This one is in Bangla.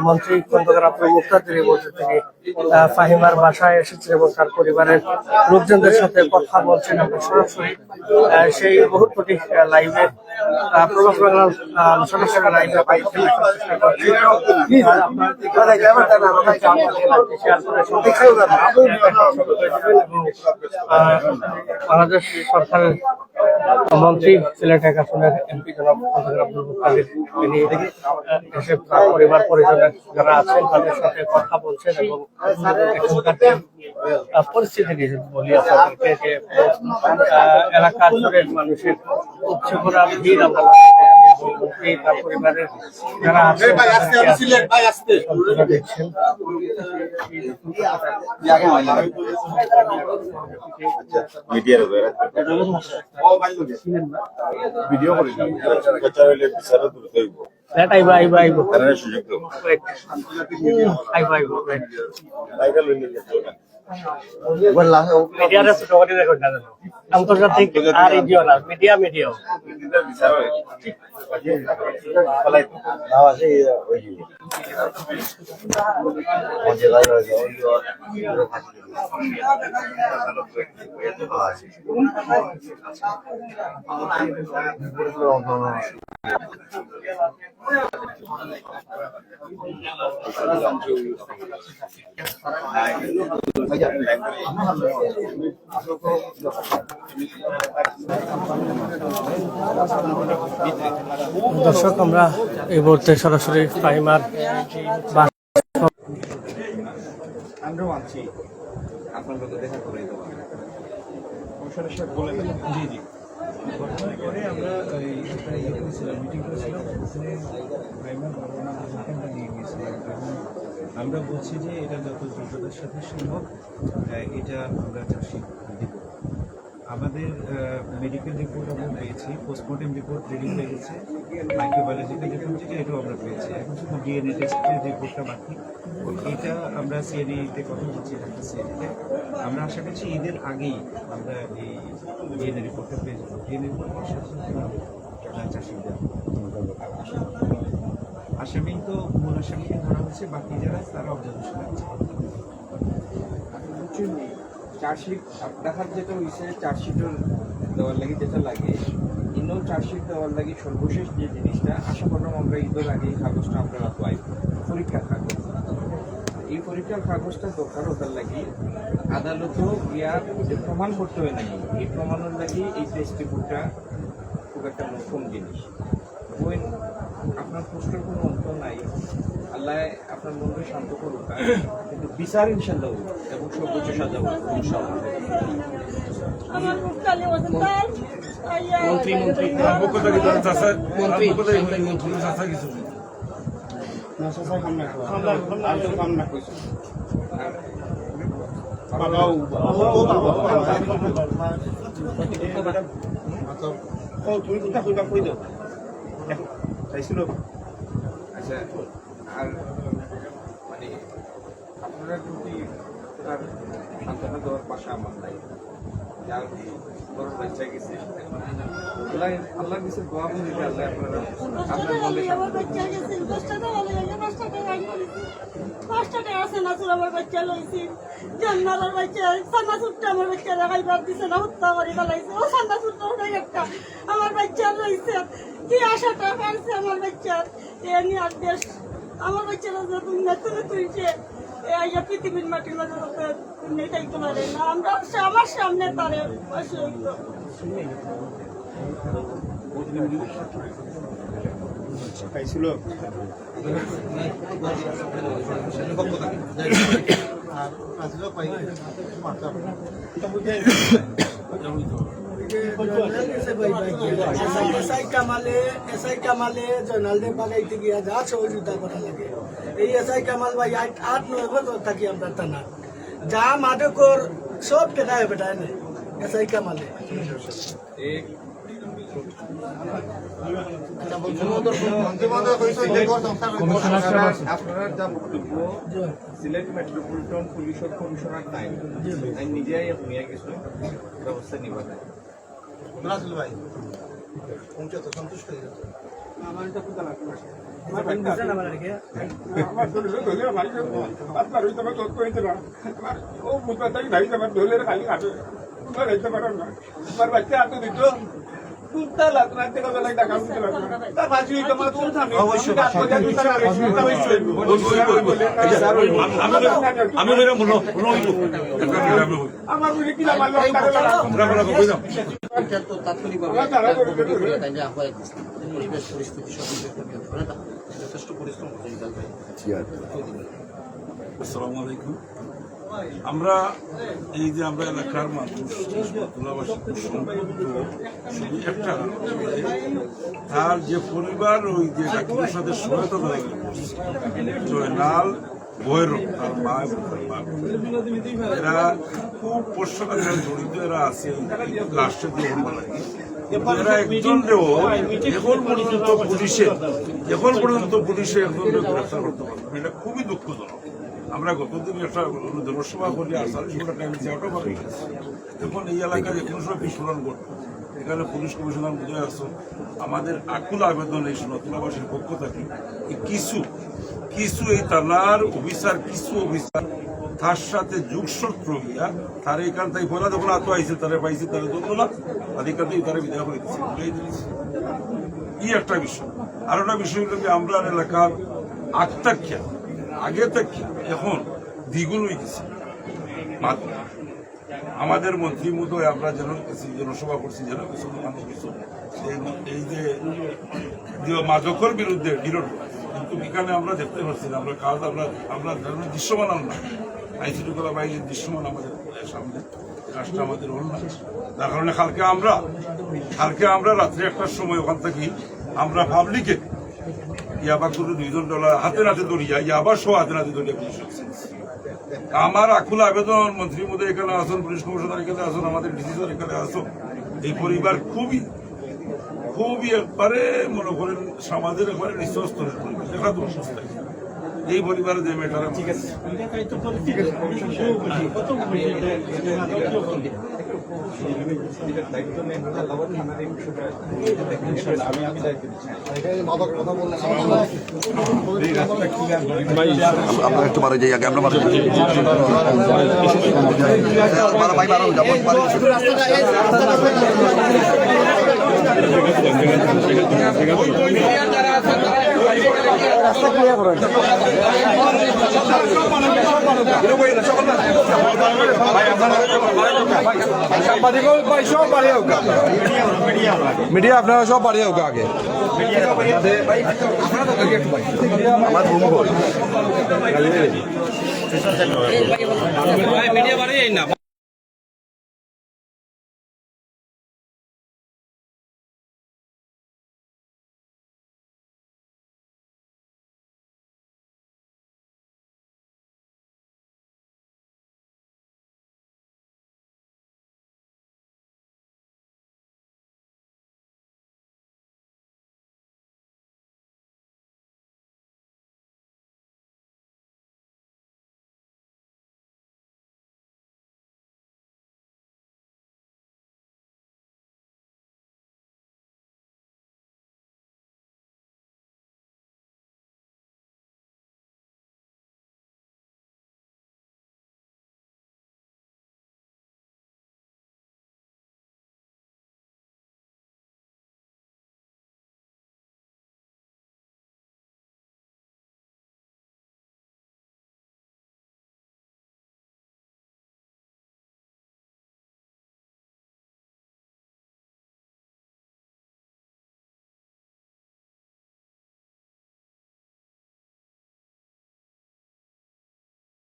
মন্ত্রী খন্দকার আব্দুল মুক্তার তিনি বলছেন তিনি ফাহিমার বাসায় এসেছেন এবং তার পরিবারের লোকজনদের সাথে কথা বলছেন। আমরা সরাসরি সেই মুহূর্তটি লাইভে প্রবাস বাংলার সরাসরি লাইভে বাংলাদেশ সরকারের মন্ত্রী সিলেট এক আসনের এমপি জনাব আব্দুল মুক্তাদির তিনি এসে পরিবার পরিজনের যারা আছেন তাদের সাথে কথা বলছেন এবং এখানকার পরিস্থিতি নিয়ে বলি আপনাদেরকে যে এলাকা জুড়ে মানুষের উপচে পড়া ভিড় আমরা তার পরিবারের যারা আছেন দেখছেন। ভিডিও করে আন্তর্জাতিক আর মিডিয়া মিডিয়া দর্শক আমরা এই মুহূর্তে সরাসরি ফাহিমার আমরা আছি আপনার কথা দেখা করে দেবো জি জি ঘটনার পরে আমরা ইয়ে করেছিলাম মিটিং করেছিলাম ওখানে ফাহিমার ঘটনা নিয়ে গিয়েছিলাম এবং আমরা বলছি যে এটা যত দ্রুততার সাথে সম্ভব এটা আমরা চার্জশিট দিব। আমাদের মেডিকেল রিপোর্ট আমরা পেয়েছি, পোস্টমর্টেম রিপোর্ট রেডি হয়ে গেছে, মাইক্রোবায়োলজিক্যাল রিপোর্ট যেটা এটাও আমরা পেয়েছি। এখন শুধু ডিএনএ টেস্টের রিপোর্টটা বাকি, এটা আমরা সিএডিতে কথা বলছি একটা সিএডিতে। আমরা আশা করছি ঈদের আগেই আমরা এই ডিএনএ রিপোর্টটা পেয়ে যাবো। ডিএনএ রিপোর্টের সাথে চার্জশিট দেওয়া আসামি তো মূল আসামিকে ধরা হয়েছে, বাকি যারা তারা অবজারভেশন আছে। চার্জশিট দেখার যেটা হয়েছে চার্জশিটের দেওয়ার লাগে যেটা লাগে ইনো চার্জশিট দেওয়ার লাগে সর্বশেষ যে জিনিসটা আশা করলাম আমরা ঈদের আগে এই কাগজটা আমরা পাই, পরীক্ষার কাগজ। এই পরীক্ষার কাগজটা দরকার ওটার লাগে আদালতও ইয়ার যে প্রমাণ করতে হয় নাই, এই প্রমাণের লাগে এই টেস্ট রিপোর্টটা খুব একটা নতুন জিনিস। আপনার প্রশ্নের কোনো অন্ত নাই, আল্লাহ আপনার মনকে শান্ত করুক, কিন্তু বিচার ইনশাল্লাহ এবং সর্বোচ্চ সাজা মন্ত্রী মন্ত্রী তুমি কোথা কইবা কই দাও চাইছিল। আচ্ছা, আর মানে আপনারা যদি তার সান্ত্বনা দেওয়ার পাশে আমার নাই, যার বড় বাচ্চা গেছে আল্লাহ কিছু দোয়া বলে আল্লাহ আপনারা আপনার মনে আমার বাচ্চা গেছে 10 টাকা ভালো লাগে 5 টাকা রাখ করেছি 5 টাকা আছে না তোর আমার বাচ্চা লইছি জান্নাতের বাচ্চা সানা সুট্টা আমার বাচ্চা রাখাই বাদ দিছে না হত্যা করে ফেলাইছে ও সানা সুট্টা ওটা একটা আমার বাচ্চা লইছে কি আশাটা পারছে আমার বাচ্চা এনি আদেশ আমার বাচ্চারা যে দুনিয়া তুলে তুলছে এই পৃথিবীর মাটির মাঝে নেই থাকতে পারে না, আমরা আমার সামনে তারে পাইছিল। এসআই কামালে জয়নালদে বাগাইতে গিয়া যা সহযোগিতা করা লাগে এই এসআই কামাল ভাই 8-9 বছর থাকি আমরা টানা যা মাদকর সব কেটায় বেটায় নেই এসআই কামালে আপনারা যা বক্তব্য সিলেট মেট্রোপলিটন পুলিশের কমিশনার নাই নিজেই নিয়ে গেছিল ব্যবস্থা নিবা না পরিবেশ পরিস্থিতি সব যথেষ্ট পরিশ্রম আসসালামু আলাইকুম। আমরা এই যে আমরা এলাকার মানুষ তুলাবাসী শুধু একটা তার যে পরিবার ওই যে ডাক্তারের সাথে সহায়তা দেওয়া জয়নাল বৈর তার মা এবং তার মা এরা খুব পোষণের জড়িত এরা আছে রাষ্ট্রের যে এরা একজনরেও এখন পর্যন্ত পুলিশে একজনকে গ্রেফতার করতে পারবে এটা খুবই দুঃখজনক। আমরা গতদিন একটা জনসভা করি আর 40 টাইম যাওয়াটাও ভালো গেছে। এখন এই এলাকায় যে কোনো সময় বিস্ফোরণ ঘটবে, এখানে পুলিশ কমিশনার মধ্যে আসো আমাদের আকুল আবেদন এই তুলাবাসীর পক্ষ থেকে কিছু এই থানার অফিসার তার সাথে যুগসূত্র হইয়া তার এখান থেকে পয়লা যখন আত আইছে তারা পাইছে তারা ধরল না, তাদের থেকে তারা বিদায় করে দিচ্ছে। এই একটা বিষয়। আর একটা বিষয় হল যে আমরা এলাকার আত্মাখ্যা আগে থেকে এখন দ্বিগুণ হয়ে গেছে। আমাদের মন্ত্রী মহোদয় আমরা জনসভা করছি এই যে মাদকের বিরুদ্ধে বিরোধ, কিন্তু এখানে আমরা দেখতে পাচ্ছি না, আমরা কাজ আমরা দৃশ্যমান না, আইন শৃঙ্খলা বাহিনীর দৃশ্যমান আমাদের সামনে কাজটা আমাদের হল না। তার কারণে কালকে আমরা রাত্রে 1টার সময় ওখান থেকে আমরা পাবলিকে ইয়াবা করে $2 হাতে নাতে দড়িয়া ইয়াবা সহ হাতে নাতে দড়িয়া পুলিশ। আমার আকুল আবেদন মন্ত্রী মহোদয় এখানে আসুন, পুলিশ কমিশনার এখানে আসুন, আমাদের ডিসি স্যার এখানে আসুন। এই পরিবার খুবই একবারে মনে করেন সমাজের একবারে নিঃস্বস্তরের পরিবার, দেখা তো অবস্থায় এই পরিবারে যে মেয়েটারা ঠিক আছে আমরা একটু বারে যাই আগে আমরা ভাই বারো যাবো মিডিয়া আপনারা সব বাড়িয়ে হোক আগে আমার রুম মিডিয়া বাড়ি না।